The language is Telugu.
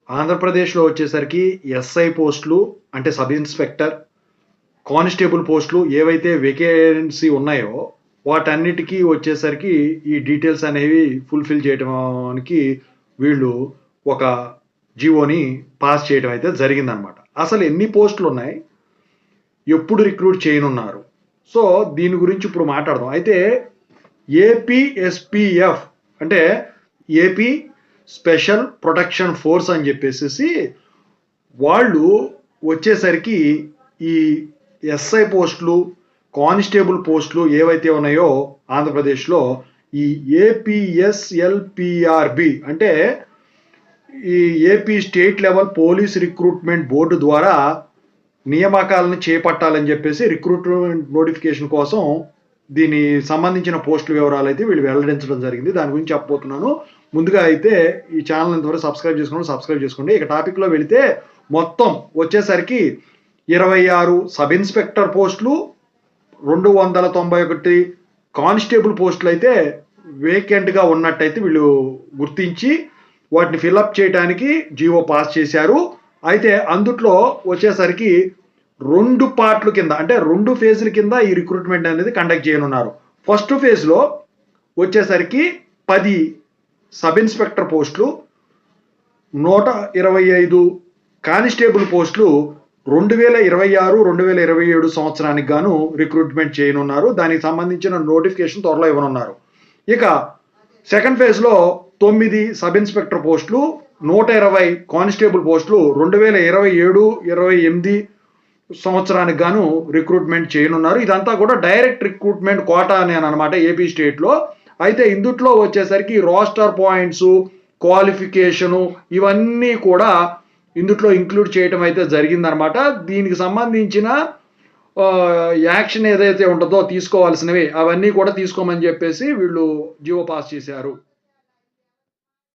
ఆంధ్రప్రదేశ్‌లో వచ్చేసరికి ఎస్ఐ పోస్టులు అంటే సబ్ ఇన్స్‌పెక్టర్, కానిస్టేబుల్ పోస్టులు ఏవైతే వేకెన్సీ ఉన్నాయో వాటన్నిటికి వచ్చేసరికి ఈ డీటెయిల్స్ అనేవి ఫుల్‌ఫిల్ చేయడానికి వీళ్ళు ఒక జీవోని పాస్ చేయడం అయితే జరిగిందనమాట. అసలు ఎన్ని పోస్టులున్నాయి? ఎప్పుడు రిక్రూట్ చేయనున్నారు? సో, దీని గురించి ఇప్పుడు మాట్లాడదాం. అయితే ఏపీఎస్‌పీఎఫ్ అంటే ఏపీ స్పెషల్ ప్రొటెక్షన్ ఫోర్స్ అని చెప్పేసేసి వాళ్ళు వచ్చేసరికి ఈ ఎస్ఐ పోస్టులు, కానిస్టేబుల్ పోస్టులు ఏవైతే ఉన్నాయో ఆంధ్రప్రదేశ్‌లో ఈ ఏపీఎస్ఎల్పిఆర్బి అంటే ఈ AP state level police recruitment board ద్వారా నియామకాలను చేపట్టాలని చెప్పేసి రిక్రూట్మెంట్ నోటిఫికేషన్ కోసం దీని సంబంధించిన పోస్టుల వివరాలు అయితే వీళ్ళు వెల్లడించడం జరిగింది. దాని గురించి చెప్పబోతున్నాను. ముందుగా అయితే ఈ ఛానల్ ఇంతవరకు సబ్స్క్రైబ్ చేసుకోండి. ఇక టాపిక్లో వెళితే మొత్తం వచ్చేసరికి 26 సబ్ ఇన్స్పెక్టర్ పోస్టులు, 291 కానిస్టేబుల్ పోస్టులు అయితే వేకెంట్గా ఉన్నట్టయితే వీళ్ళు గుర్తించి వాటిని ఫిల్అప్ చేయడానికి జీవో పాస్ చేశారు. అయితే అందుట్లో వచ్చేసరికి 2 పార్ట్ల కింద అంటే 2 ఫేజ్ల కింద ఈ రిక్రూట్మెంట్ అనేది కండక్ట్ చేయనున్నారు. ఫస్ట్ ఫేజ్లో వచ్చేసరికి 10 సబ్ ఇన్స్పెక్టర్ పోస్టులు, 125 కానిస్టేబుల్ పోస్టులు 2026-2027 సంవత్సరానికి గాను రిక్రూట్మెంట్ చేయనున్నారు. దానికి సంబంధించిన నోటిఫికేషన్ త్వరలో ఇవ్వనున్నారు. ఇక సెకండ్ ఫేజ్లో 9 సబ్ ఇన్స్పెక్టర్ పోస్టులు, 120 కానిస్టేబుల్ పోస్టులు 2027-28 సంవత్సరానికి గాను రిక్రూట్మెంట్ చేయనున్నారు. ఇదంతా కూడా డైరెక్ట్ రిక్రూట్మెంట్ కోటా అని అనమాట ఏపీ స్టేట్లో. అయితే ఇందుట్లో వచ్చేసరికి రోస్టర్ పాయింట్స్, క్వాలిఫికేషను ఇవన్నీ కూడా ఇందుట్లో ఇంక్లూడ్ చేయటం అయితే జరిగిందనమాట. దీనికి సంబంధించిన యాక్షన్ ఏదైతే ఉంటుందో తీసుకోవాల్సినవి అవన్నీ కూడా తీసుకోమని చెప్పేసి వీళ్ళు జీవో పాస్ చేశారు.